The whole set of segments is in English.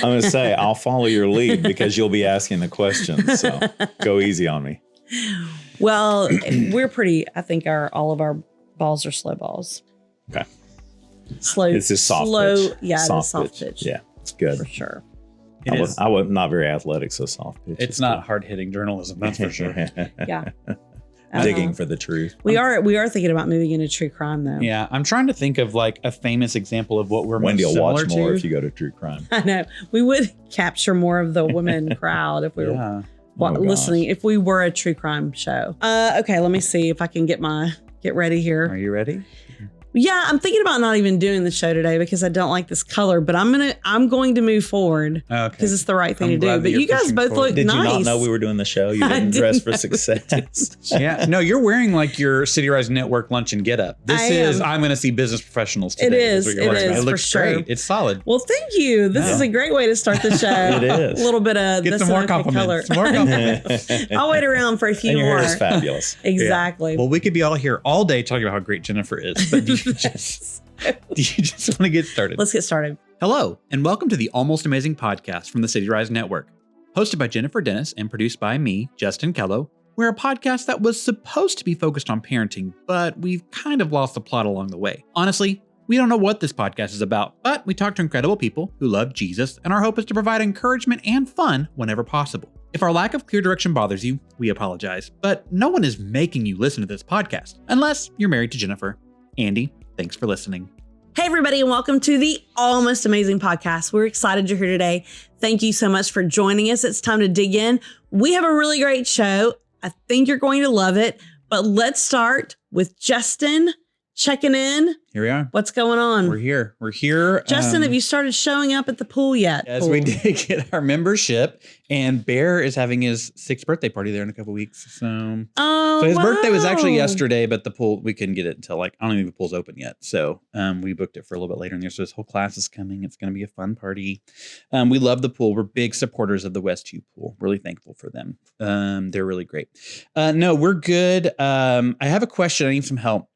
I'm going to say, I'll follow your lead because you'll be asking the questions. So go easy on me. Well, I think all of our balls are slow balls. Okay. Slow. This is soft pitch. Yeah, soft it is soft pitch. Yeah, it's good. For sure. I was not very athletic, so soft pitch. It's not hard-hitting journalism, that's for sure. Yeah. Digging for the truth. We are thinking about moving into true crime, though. Yeah, I'm trying to think of like a famous example of what we're Wendy will similar watch more to. if you go to true crime. I know. We would capture more of the women crowd if we were listening, if we were a true crime show. Okay, let me see if I can get ready here. Are you ready? Yeah, I'm thinking about not even doing the show today because I don't like this color, but I'm going to move forward because it's the right thing to do. But you guys both look Did nice. you not know we were doing the show? You didn't dress for success. Yeah, no, you're wearing like your CityRise Network luncheon getup. I'm going to see business professionals today. It is. It looks for sure. great. It's solid. Well, thank you. This is a great way to start the show. It is. A little bit of Get some more compliments. Color. More compliments. I'll wait around for a few And your more. hair is fabulous. Exactly. Yeah. Well, we could be all here all day talking about how great Jennifer is, but do you just want to get started? Let's get started. Hello, and welcome to the Almost Amazing podcast from the CityRise Network. Hosted by Jennifer Dennis and produced by me, Justin Kello, we're a podcast that was supposed to be focused on parenting, but we've kind of lost the plot along the way. Honestly, we don't know what this podcast is about, but we talk to incredible people who love Jesus, and our hope is to provide encouragement and fun whenever possible. If our lack of clear direction bothers you, we apologize, but no one is making you listen to this podcast, unless you're married to Jennifer. Andy, thanks for listening. Hey, everybody, and welcome to the Almost Amazing podcast. We're excited you're here today. Thank you so much for joining us. It's time to dig in. We have a really great show. I think you're going to love it, but let's start with Justin checking in. Here we are. What's going on? We're here. Justin, have you started showing up at the pool yet? Yes, we did get our membership, and Bear is having his 6th birthday party there in a couple weeks. So his birthday was actually yesterday, but the pool, we couldn't get it until I don't even think the pool's open yet. So we booked it for a little bit later in the year. So his whole class is coming. It's going to be a fun party. We love the pool. We're big supporters of the Westview pool. Really thankful for them. They're really great. No, we're good. I have a question. I need some help.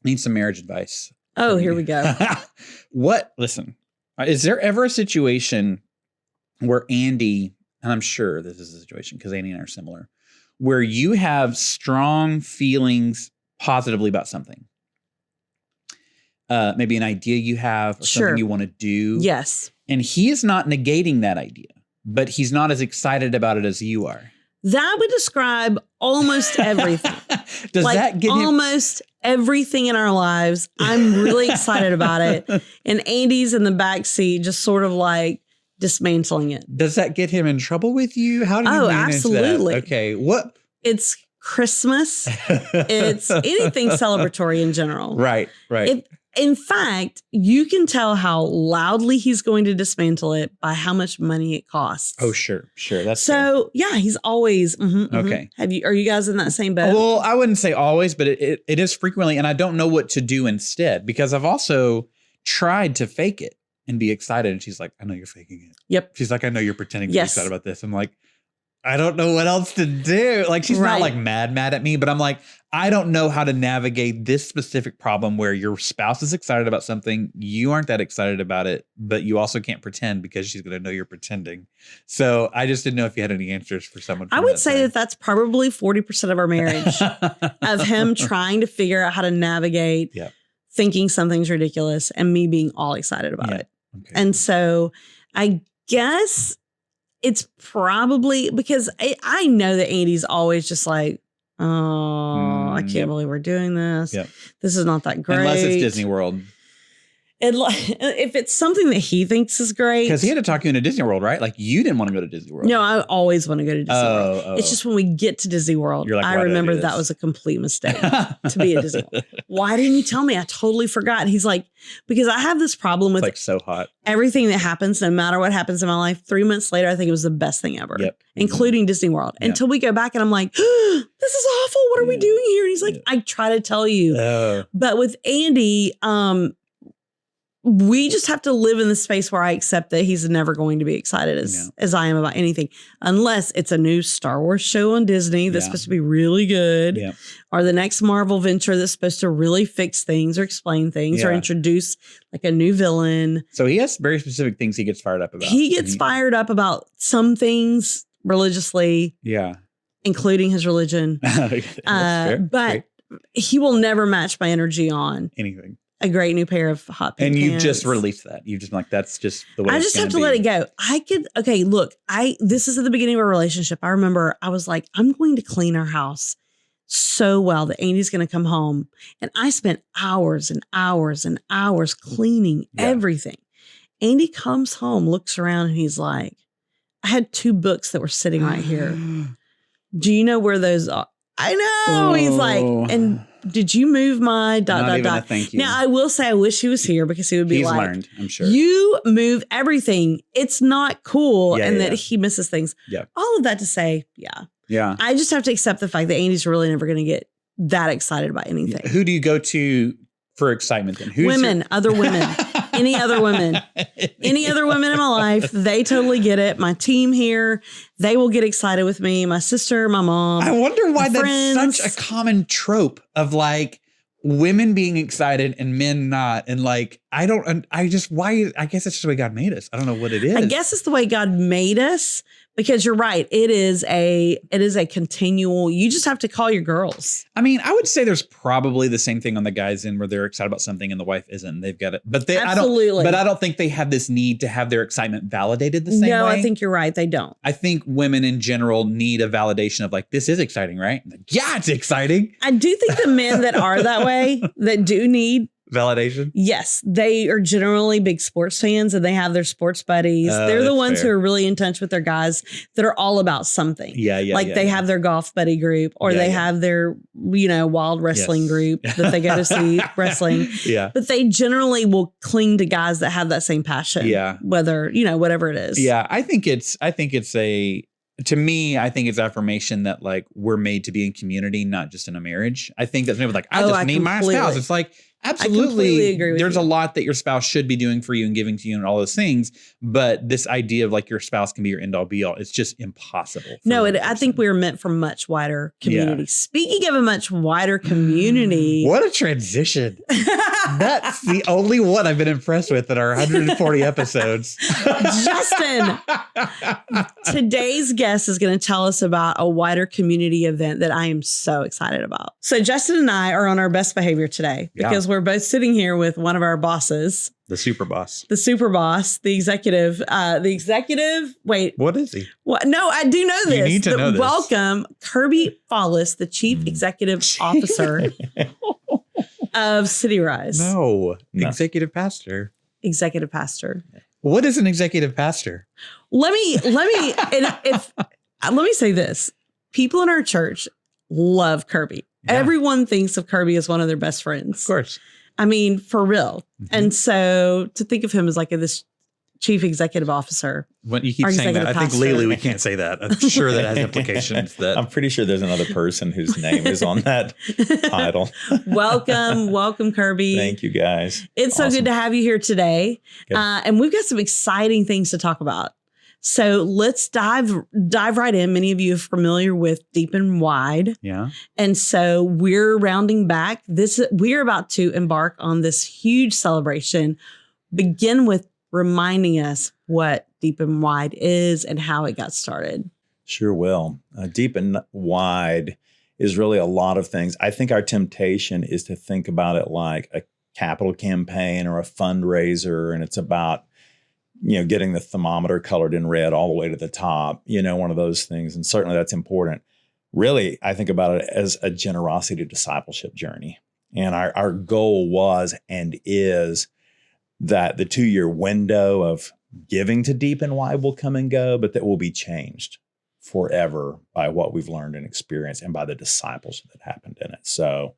I need some marriage advice. Oh, here we go. Listen, is there ever a situation where Andy, and I'm sure this is a situation because Andy and I are similar, where you have strong feelings positively about something? Maybe an idea you have or something you want to do. Yes. And he is not negating that idea, but he's not as excited about it as you are. That would describe almost everything. Does that get almost everything in our lives? I'm really excited about it. And Andy's in the back seat, just sort of like dismantling it. Does that get him in trouble with you? How do you manage absolutely. that? Okay. What? It's Christmas. It's anything celebratory in general. Right. In fact, you can tell how loudly he's going to dismantle it by how much money it costs. Oh, sure. That's so. Fair. Yeah, he's always okay. Are you guys in that same boat? Well, I wouldn't say always, but it is frequently, and I don't know what to do instead because I've also tried to fake it and be excited. And she's like, "I know you're faking it." Yep. She's like, "I know you're pretending to be excited about this." I'm like, I don't know what else to do. Like, she's not like mad at me, but I'm like, I don't know how to navigate this specific problem where your spouse is excited about something. You aren't that excited about it, but you also can't pretend because she's going to know you're pretending. So I just didn't know if you had any answers for someone. I would say that that's probably 40% of our marriage of him trying to figure out how to navigate thinking something's ridiculous and me being all excited about it. Okay. And so I guess it's probably because I know that Andy's always just like, oh, I can't believe we're doing this. Yep. This is not that great. Unless it's Disney World. If it's something that he thinks is great. Because he had to talk you into Disney World, right? Like you didn't want to go to Disney World. No, I always want to go to Disney World. Oh. It's just when we get to Disney World, like, I remember that was a complete mistake to be at Disney World. Why didn't you tell me? I totally forgot. And he's like, because I have this problem with like so hot. Everything that happens, no matter what happens in my life, 3 months later, I think it was the best thing ever, including Disney World. Until we go back and I'm like, oh, this is awful. What are we doing here? And he's like, I try to tell you. But with Andy, we just have to live in the space where I accept that he's never going to be excited as I am about anything, unless it's a new Star Wars show on Disney that's supposed to be really good, or the next Marvel venture that's supposed to really fix things or explain things or introduce like a new villain. So he has very specific things he gets fired up about. He gets fired up about some things religiously, including his religion. But he will never match my energy on anything. A great new pair of hot pink pants. You've just released that. You just like, that's just the way I just have to let it go. This is at the beginning of our relationship. I remember I was like, I'm going to clean our house so well that Andy's going to come home. And I spent hours and hours and hours cleaning everything. Andy comes home, looks around, and he's like, I had 2 books that were sitting right here. Do you know where those are? I know. He's like, and did you move my ... Thank you. Now, I will say I wish he was here because he would be He's like, learned, I'm sure. You move everything. It's not cool. That he misses things. Yeah. All of that to say, Yeah. I just have to accept the fact that Andy's really never going to get that excited about anything. Who do you go to for excitement then? Other women. Any other women. Any other women in my life, they totally get it. My team here, they will get excited with me. My sister, my mom. I wonder why that's such a common trope of like women being excited and men not. And like, I guess it's just the way God made us. I don't know what it is. I guess it's the way God made us. Because you're right. It is a continual, you just have to call your girls. I mean, I would say there's probably the same thing on the guys' end where they're excited about something and the wife isn't. They've got it. But I don't think they have this need to have their excitement validated the same way. No, I think you're right. They don't. I think women in general need a validation of like, this is exciting, right? Like, yeah, it's exciting. I do think the men that are that way, that do need validation. Yes, they are generally big sports fans and they have their sports buddies. They're the ones who are really in touch with their guys that are all about something. They have their golf buddy group or they have their, wild wrestling group that they go to see wrestling. But they generally will cling to guys that have that same passion. Whether, whatever it is. I think it's affirmation that like we're made to be in community, not just in a marriage. I think that's maybe like, I need my spouse. It's like, absolutely. There's a lot that your spouse should be doing for you and giving to you and all those things. But this idea of like your spouse can be your end all be all, it's just impossible. I think we were meant for much wider community. Speaking of a much wider community. What a transition. That's the only one I've been impressed with in our 140 episodes. Justin, today's guest is going to tell us about a wider community event that I am so excited about. So Justin and I are on our best behavior today because we're both sitting here with one of our bosses. The super boss. The executive. Wait. What is he? What? No, I do know this. You need to know this. Welcome, Kirby Follis, the Chief Executive Officer of CityRise. No. Executive pastor. Executive pastor. What is an executive pastor? Let me say this. People in our church love Kirby. Yeah. Everyone thinks of Kirby as one of their best friends. Of course. I mean, for real. Mm-hmm. And so to think of him as like this chief executive officer. When you keep saying that, I think legally we can't say that. I'm sure that has implications. I'm pretty sure there's another person whose name is on that title. Welcome, Kirby. Thank you, guys. It's awesome. So good to have you here today. And we've got some exciting things to talk about. So let's dive right in. Many of you are familiar with Deep and Wide. Yeah. And so we're rounding back. We're about to embark on this huge celebration. Begin with reminding us what Deep and Wide is and how it got started. Sure will. Deep and Wide is really a lot of things. I think our temptation is to think about it like a capital campaign or a fundraiser, and it's about getting the thermometer colored in red all the way to the top, one of those things. And certainly that's important. Really, I think about it as a generosity discipleship journey. And our goal was and is that the 2-year window of giving to Deep and Wide will come and go, but that will be changed forever by what we've learned and experienced and by the discipleship that happened in it. So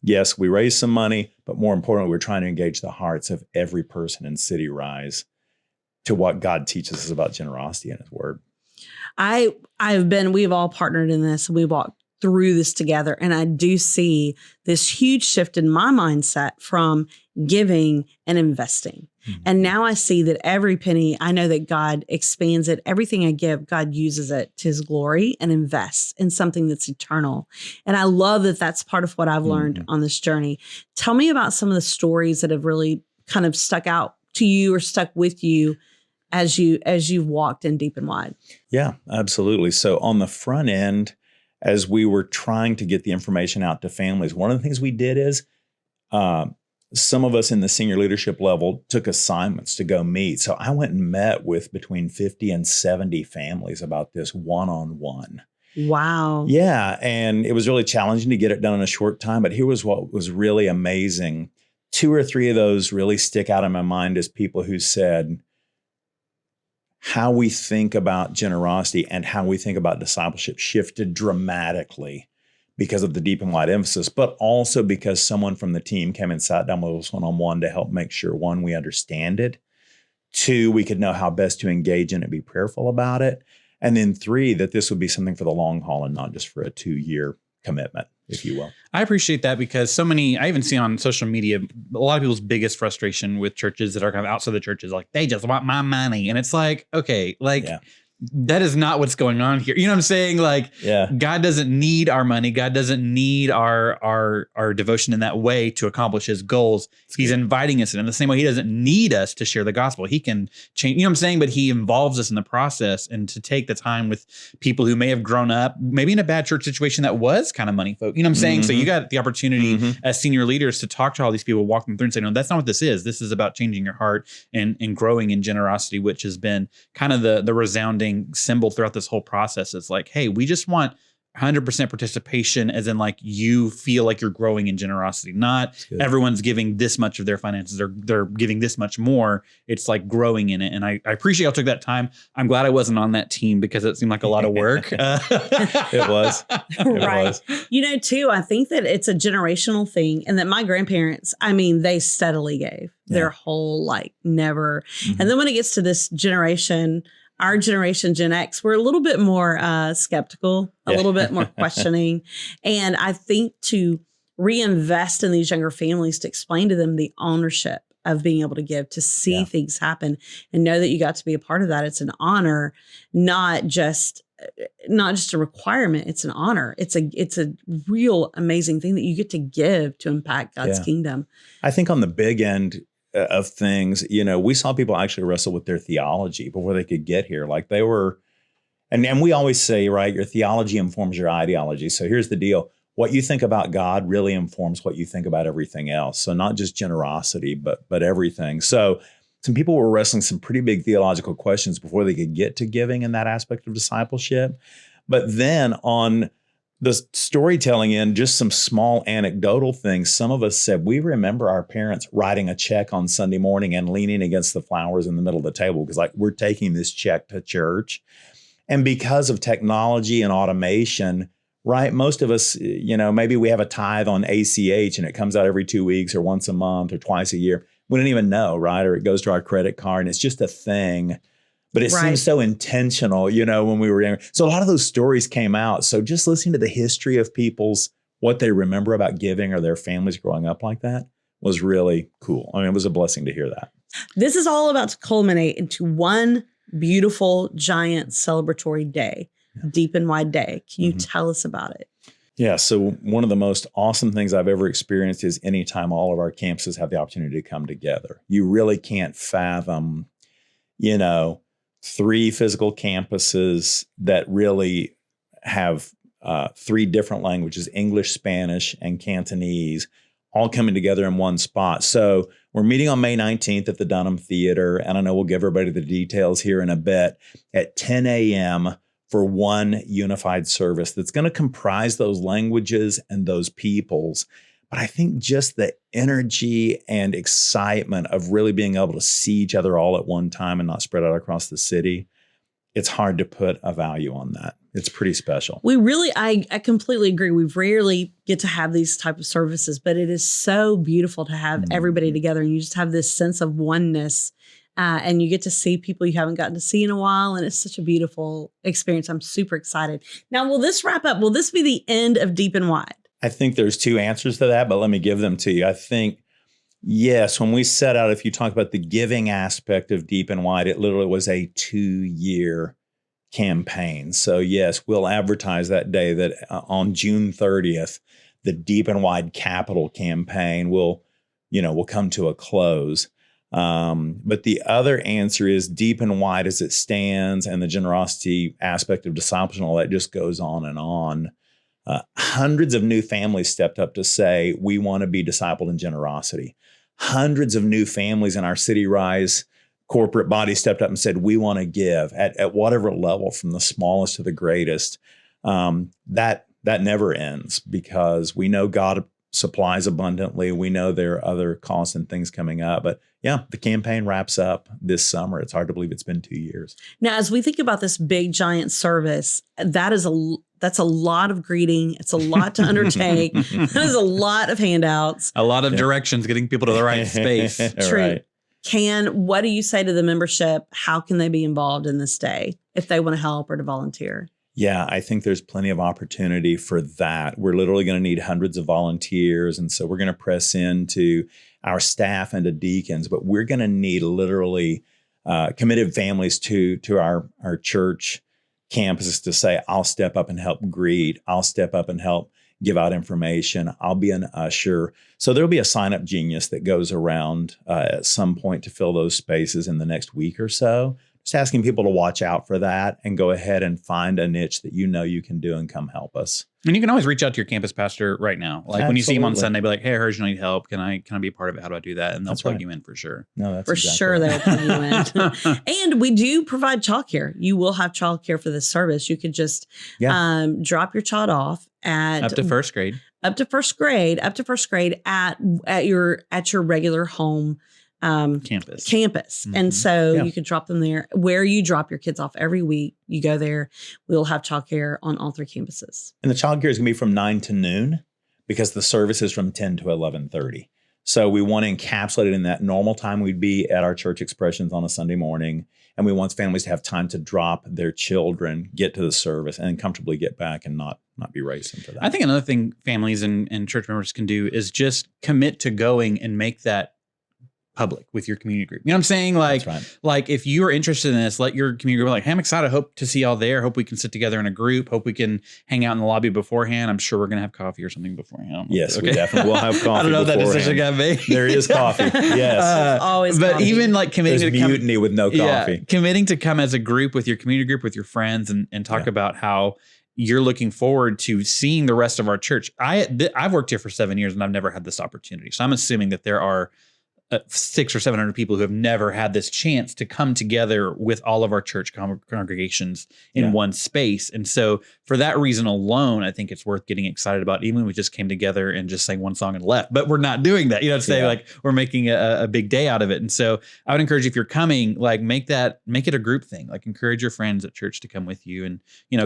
yes, we raised some money, but more importantly, we're trying to engage the hearts of every person in CityRise to what God teaches us about generosity in his word. we've all partnered in this. We walked through this together. And I do see this huge shift in my mindset from giving and investing. Mm-hmm. And now I see that every penny, I know that God expands it. Everything I give, God uses it to his glory and invests in something that's eternal. And I love that that's part of what I've learned on this journey. Tell me about some of the stories that have really kind of stuck out to you or stuck with you as you've walked in deep and wide. Yeah, absolutely. So on the front end, as we were trying to get the information out to families, one of the things we did is some of us in the senior leadership level took assignments to go meet. So I went and met with between 50 and 70 families about this one-on-one. Wow. Yeah. And it was really challenging to get it done in a short time. But here was what was really amazing. 2 or 3 of those really stick out in my mind as people who said, how we think about generosity and how we think about discipleship shifted dramatically because of the deep and wide emphasis, but also because someone from the team came and sat down with us one-on-one to help make sure, 1, we understand it, 2, we could know how best to engage in it, be prayerful about it, and then 3, that this would be something for the long haul and not just for a 2-year commitment, if you will. I appreciate that because I even see on social media, a lot of people's biggest frustration with churches that are kind of outside the church is like, they just want my money. And it's like, okay, that is not what's going on here. You know what I'm saying? Like, God doesn't need our money. God doesn't need our devotion in that way to accomplish his goals. He's inviting us in the same way he doesn't need us to share the gospel. He can change, you know what I'm saying? But he involves us in the process, and to take the time with people who may have grown up, maybe in a bad church situation that was kind of money folk. You know what I'm saying? So you got the opportunity as senior leaders to talk to all these people, walk them through and say, no, that's not what this is. This is about changing your heart and growing in generosity, which has been kind of the resounding symbol throughout this whole process. Is like, hey, we just want 100% participation, as in like you feel like you're growing in generosity, not everyone's giving this much of their finances, they're giving this much more. It's like growing in it. And I appreciate y'all took that time. I'm glad I wasn't on that team because it seemed like a lot of work. It was. Right. Was. You know, too, I think that it's a generational thing, and that my grandparents, I mean, they steadily gave their whole never. And then when it gets to this generation, our generation, Gen X, we're a little bit more skeptical, a little bit more questioning. And I think to reinvest in these younger families, to explain to them the ownership of being able to give, to see things happen and know that you got to be a part of that. It's an honor, not just a requirement. It's an honor. It's a real amazing thing that you get to give to impact God's kingdom. I think on the big end of things, we saw people actually wrestle with their theology before they could get here. Like they were, and we always say, right, your theology informs your ideology. So here's the deal. What you think about God really informs what you think about everything else. So not just generosity, but everything. So some people were wrestling some pretty big theological questions before they could get to giving in that aspect of discipleship. But then on the storytelling end, just some small anecdotal things. Some of us said, we remember our parents writing a check on Sunday morning and leaning against the flowers in the middle of the table because we're taking this check to church. And because of technology and automation, right, most of us, maybe we have a tithe on ACH and it comes out every 2 weeks or once a month or twice a year. We don't even know, right? Or it goes to our credit card and it's just a thing. But it seems so intentional, when we were younger. So a lot of those stories came out. So just listening to the history of what they remember about giving or their families growing up like that was really cool. I mean, it was a blessing to hear that. This is all about to culminate into one beautiful, giant celebratory day, deep and wide day. Can you tell us about it? Yeah. So one of the most awesome things I've ever experienced is anytime all of our campuses have the opportunity to come together. You really can't fathom, 3 physical campuses that really have 3 different languages, English, Spanish, and Cantonese, all coming together in one spot. So we're meeting on May 19th at the Dunham Theater, and I know we'll give everybody the details here in a bit, at 10 a.m. for one unified service that's going to comprise those languages and those peoples. But I think just the energy and excitement of really being able to see each other all at one time and not spread out across the city, it's hard to put a value on that. It's pretty special. I completely agree. We rarely get to have these type of services, but it is so beautiful to have everybody together, and you just have this sense of oneness and you get to see people you haven't gotten to see in a while. And it's such a beautiful experience. I'm super excited. Now, will this wrap up? Will this be the end of Deep and Wide? I think there's two answers to that, but let me give them to you. I think, yes, when we set out, if you talk about the giving aspect of Deep and Wide, it literally was a 2-year campaign. So yes, we'll advertise that day that on June 30th, the Deep and Wide Capital campaign will come to a close. But the other answer is Deep and Wide as it stands, and the generosity aspect of discipleship and all that just goes on and on. Hundreds of new families stepped up to say, we want to be discipled in generosity. Hundreds of new families in our CityRise corporate body stepped up and said, we want to give at whatever level, from the smallest to the greatest. That never ends, because we know God supplies abundantly. We know there are other costs and things coming up. But yeah, the campaign wraps up this summer. It's hard to believe it's been 2 years. Now, as we think about this big, giant service, that's a lot of greeting. It's a lot to undertake. That is a lot of handouts. A lot of directions, getting people to the right space. True. Right. What do you say to the membership? How can they be involved in this day if they want to help or to volunteer? Yeah, I think there's plenty of opportunity for that. We're literally going to need hundreds of volunteers. And so we're going to press into our staff and to deacons, but we're going to need literally committed families to our church campuses to say, I'll step up and help greet. I'll step up and help give out information. I'll be an usher. So there'll be a sign-up genius that goes around at some point to fill those spaces in the next week or so. Just asking people to watch out for that and go ahead and find a niche that you know you can do and come help us. And you can always reach out to your campus pastor right now. Like when you see him on Sunday, be like, hey, I heard you need help. Can I be a part of it? How do I do that? And they'll plug you in for sure. No, that's for exactly sure right. they'll plug you in. And we do provide childcare. You will have childcare for this service. You could just drop your child off at up to first grade at your regular home campus. Mm-hmm. And so you could drop them there where you drop your kids off every week. You go there. We'll have childcare on all 3 campuses. And the childcare is going to be from 9 to noon because the service is from 10 to 11:30. So we want to encapsulate it in that normal time we'd be at our church expressions on a Sunday morning. And we want families to have time to drop their children, get to the service, and comfortably get back and not be racing to that. I think another thing families and church members can do is just commit to going and make that public with your community group. You know what I'm saying? Like, like if you are interested in this, let your community group be like, hey, I'm excited. Hope to see y'all there. Hope we can sit together in a group. Hope we can hang out in the lobby beforehand. I'm sure we're going to have coffee or something beforehand. Yes, we definitely will have coffee. I don't know if that decision got made. There is coffee. Yes. Always but coffee. Even like committing There's to mutiny with no coffee. Committing to come as a group with your community group, with your friends and talk about how you're looking forward to seeing the rest of our church. I've worked here for 7 years and I've never had this opportunity. So I'm assuming that there are 600 or 700 people who have never had this chance to come together with all of our church congregations in one space. And so for that reason alone, I think it's worth getting excited about, even when we just came together and just sang one song and left, but we're not doing that, like we're making a big day out of it. And so I would encourage you, if you're coming, like make it a group thing, like encourage your friends at church to come with you and,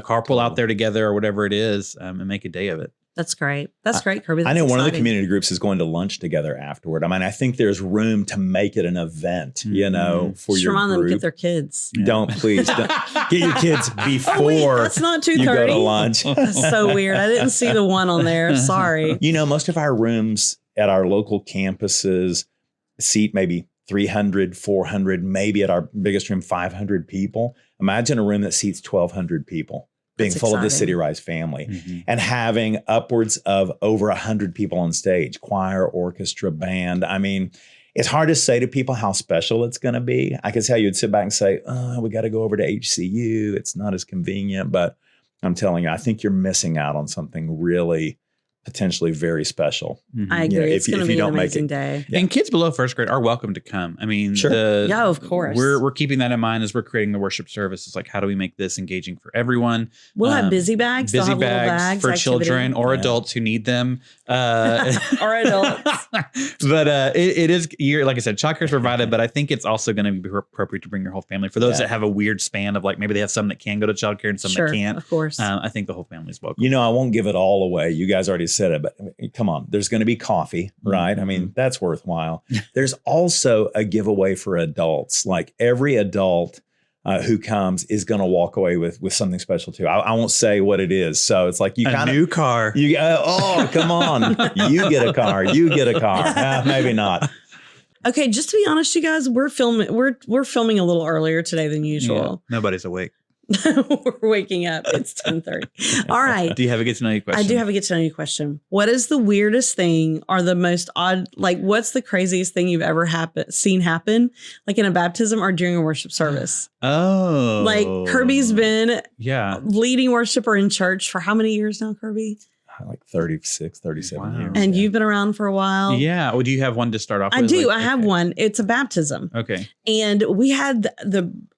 carpool out there together or whatever it is, and make a day of it. That's great. That's great, Kirby. That's I know one of the exciting. community groups is going to lunch together afterward. I mean, I think there's room to make it an event, for Just your remind them group. to get their kids. Don't get your kids before that's not you go to 2:30. lunch. That's so weird. I didn't see the one on there. Sorry. Most of our rooms at our local campuses seat maybe 300, 400, maybe at our biggest room, 500 people. Imagine a room that seats 1,200 people. Being That's full exciting. of the CityRise family and having upwards of over 100 people on stage, choir, orchestra, band. I mean, it's hard to say to people how special it's going to be. I could tell you'd sit back and say, we got to go over to HCU. It's not as convenient, but I'm telling you, I think you're missing out on something really potentially very special. I agree. It's going to be an don't make amazing it. day. And kids below first grade are welcome to come. I mean, Yeah, of course. We're keeping that in mind as we're creating the worship service. It's like, how do we make this engaging for everyone? We'll have busy bags. They'll Busy have little bags for activity. children or adults who need them. Or adults. But it is, like I said, childcare is provided, but I think it's also going to be appropriate to bring your whole family. For those that have a weird span of like, maybe they have some that can go to childcare and some that can't. Of course. I think the whole family is welcome. I won't give it all away. You guys already said it, but I mean, come on, there's going to be coffee, right? I mean, that's worthwhile. There's also a giveaway for adults. Like every adult who comes is going to walk away with something special too. I won't say what it is. So it's like you kind of new car. You oh, come on, you get a car. You get a car. Maybe not. Okay, just to be honest, you guys, we're filming a little earlier today than usual. Yeah, nobody's awake. We're waking up. It's 10:30. All right. Do you have a get to know you question? I do have a get to know you question. What is the weirdest thing or the most odd, like what's the craziest thing you've ever seen happen, like in a baptism or during a worship service? Oh. Like Kirby's been leading worshiper in church for how many years now, Kirby? Like 36, 37 years. And you've been around for a while. Yeah. Well, do you have one to start off with? I do. I have one. It's a baptism. Okay. And we had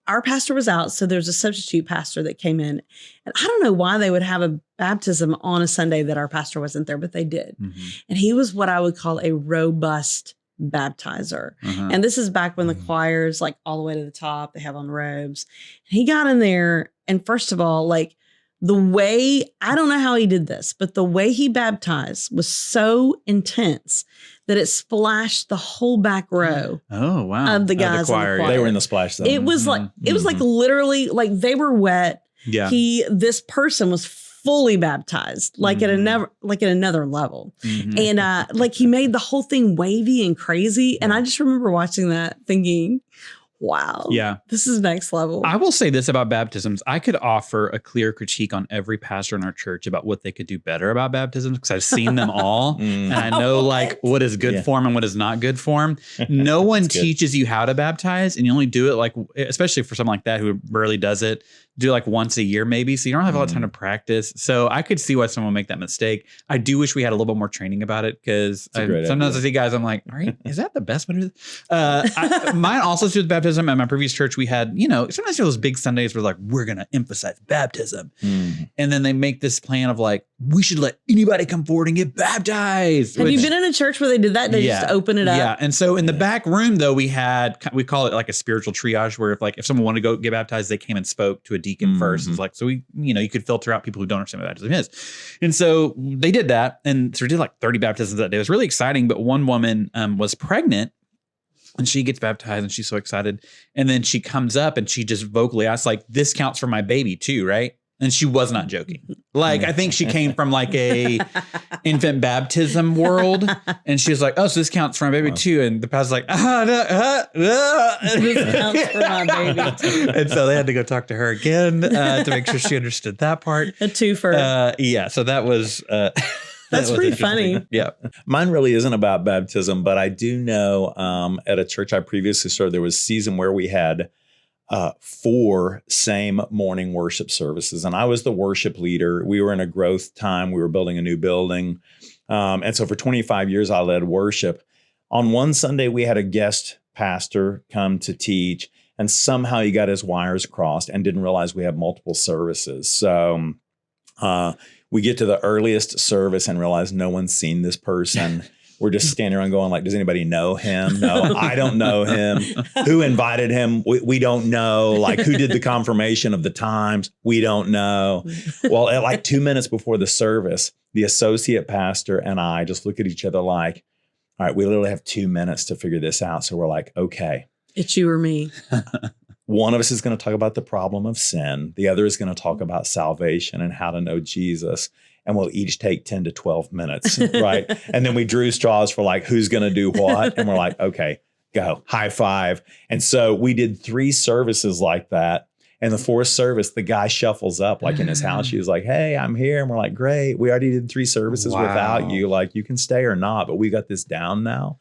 our pastor was out. So there's a substitute pastor that came in. And I don't know why they would have a baptism on a Sunday that our pastor wasn't there, but they did. Mm-hmm. And he was what I would call a robust baptizer. Uh-huh. And this is back when the choir's like all the way to the top. They have on robes. And he got in there. And first of all, like, the way, I don't know how he did this, but the way he baptized was so intense that it splashed the whole back row. Oh, wow. Of the guys in the choir. They were in the splash zone. It was like, it was like literally like they were wet. Yeah. This person was fully baptized, like at another level. Mm-hmm. And like he made the whole thing wavy and crazy. And I just remember watching that thinking, wow. Yeah. This is next level. I will say this about baptisms. I could offer a clear critique on every pastor in our church about what they could do better about baptisms because I've seen them all. And I know like what is good form and what is not good form. No one teaches you how to baptize and you only do it like, especially for someone like that who rarely does it, do like once a year maybe. So you don't have a lot of time to practice. So I could see why someone would make that mistake. I do wish we had a little bit more training about it because sometimes I see guys, I'm like, all right, is that the best way to do this? Mine also to with baptism. At my previous church, we had, sometimes those big Sundays where like, we're going to emphasize baptism. And then they make this plan of like, we should let anybody come forward and get baptized. Have you been in a church where they did that? They just open it up. Yeah. And so in the back room though, we call it like a spiritual triage where if someone wanted to go get baptized, they came and spoke to a deacon first. It's like, so you could filter out people who don't understand what baptism is. And so they did that. And so we did like 30 baptisms that day. It was really exciting. But one woman was pregnant and she gets baptized and she's so excited. And then she comes up and she just vocally asks like, this counts for my baby too, right? And she was not joking. Like, I think she came from like a infant baptism world. And she was like, oh, so this counts for my baby too. And the pastor's like, this counts for my baby too. And so they had to go talk to her again to make sure she understood that part. A twofer. Yeah. So that was... That's pretty funny. Yeah. Mine really isn't about baptism, but I do know at a church I previously served, there was a season where we had 4 same morning worship services. And I was the worship leader. We were in a growth time. We were building a new building. And so for 25 years, I led worship. On one Sunday, we had a guest pastor come to teach, and somehow he got his wires crossed and didn't realize we have multiple services. So we get to the earliest service and realize no one's seen this person. We're just standing around going like, does anybody know him? No, I don't know him. Who invited him? We don't know. Like, who did the confirmation of the times? We don't know. Well, at like 2 minutes before the service, the associate pastor and I just look at each other like, all right, we literally have 2 minutes to figure this out. So we're like, okay. It's you or me. One of us is going to talk about the problem of sin. The other is going to talk about salvation and how to know Jesus. And we'll each take 10 to 12 minutes, right? And then we drew straws for like, who's going to do what? And we're like, okay, go, high five. And so we did 3 services like that. And the 4th service, the guy shuffles up like in his house. She was like, hey, I'm here. And we're like, great. We already did 3 services without you. Like, you can stay or not, but we got this down now.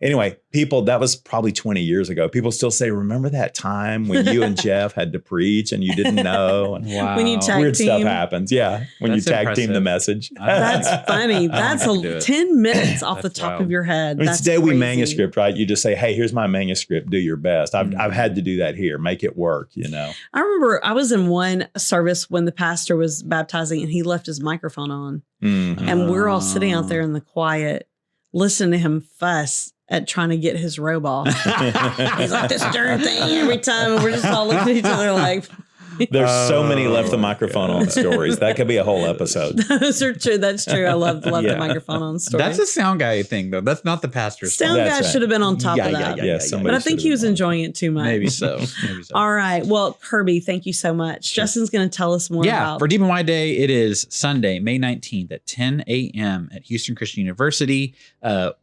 Anyway, people, that was probably 20 years ago. People still say, remember that time when you and Jeff had to preach and you didn't know? And when you tag weird team. Stuff happens. Yeah. When That's you tag impressive. team the message. That's funny. That's 10 minutes off the top of your head. I mean, That's today we crazy. manuscript, right? You just say, hey, here's my manuscript. Do your best. I've had to do that here. Make it work, I remember I was in one service when the pastor was baptizing and he left his microphone on. Mm-hmm. And we're all sitting out there in the quiet, listening to him fuss at trying to get his robe off. He's like, this darn thing every time. And we're just all looking at each other like, There's so many left the microphone on stories. That could be a whole episode. Those are true. That's true. I love the microphone on stories. That's a sound guy thing, though. That's not the pastor's sound guy right. should have been on top of that. But I think he was enjoying it too much. Maybe so. All right. Well, Kirby, thank you so much. Sure. Justin's going to tell us more about. For Deep and Wide Day, it is Sunday, May 19th at 10 a.m. at Houston Christian University.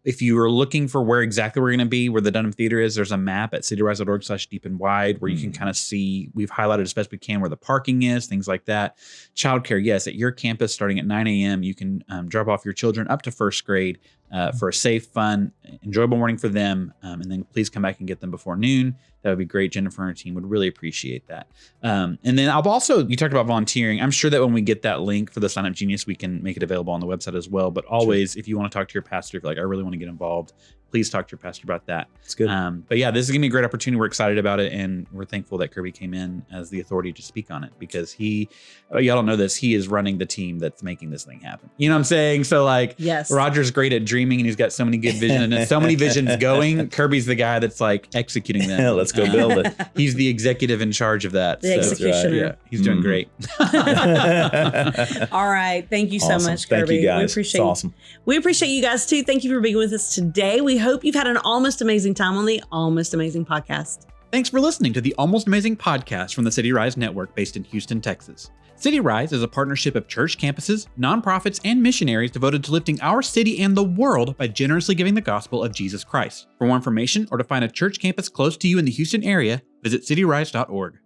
If you are looking for where exactly we're going to be, where the Dunham Theater is, there's a map at cityrise.org/deep and wide where you can kind of see, we've highlighted as best we can where the parking is, things like that. Childcare, yes, at your campus starting at 9 a.m. You can drop off your children up to first grade for a safe, fun, enjoyable morning for them. And then please come back and get them before noon. That would be great. Jennifer and her team would really appreciate that. And then you talked about volunteering. I'm sure that when we get that link for the Sign Up Genius, we can make it available on the website as well. But always, if you want to talk to your pastor, if you're like, I really want to get involved, please talk to your pastor about that. It's good. But yeah, this is going to be a great opportunity. We're excited about it. And we're thankful that Kirby came in as the authority to speak on it because y'all don't know this, he is running the team that's making this thing happen. You know what I'm saying? So like, yes. Roger's great at dreaming and he's got so many good visions and so many visions going. Kirby's the guy that's like executing them. Let's go build it. He's the executive in charge of that. The executioner. Yeah, he's doing great. All right. Thank you so much, Kirby. Thank you, guys. We appreciate it's awesome. We appreciate you guys too. Thank you for being with us today. We hope you've had an almost amazing time on the Almost Amazing Podcast. Thanks for listening to the Almost Amazing Podcast from the CityRise Network based in Houston, Texas. CityRise is a partnership of church campuses, nonprofits, and missionaries devoted to lifting our city and the world by generously giving the gospel of Jesus Christ. For more information or to find a church campus close to you in the Houston area, visit cityrise.org.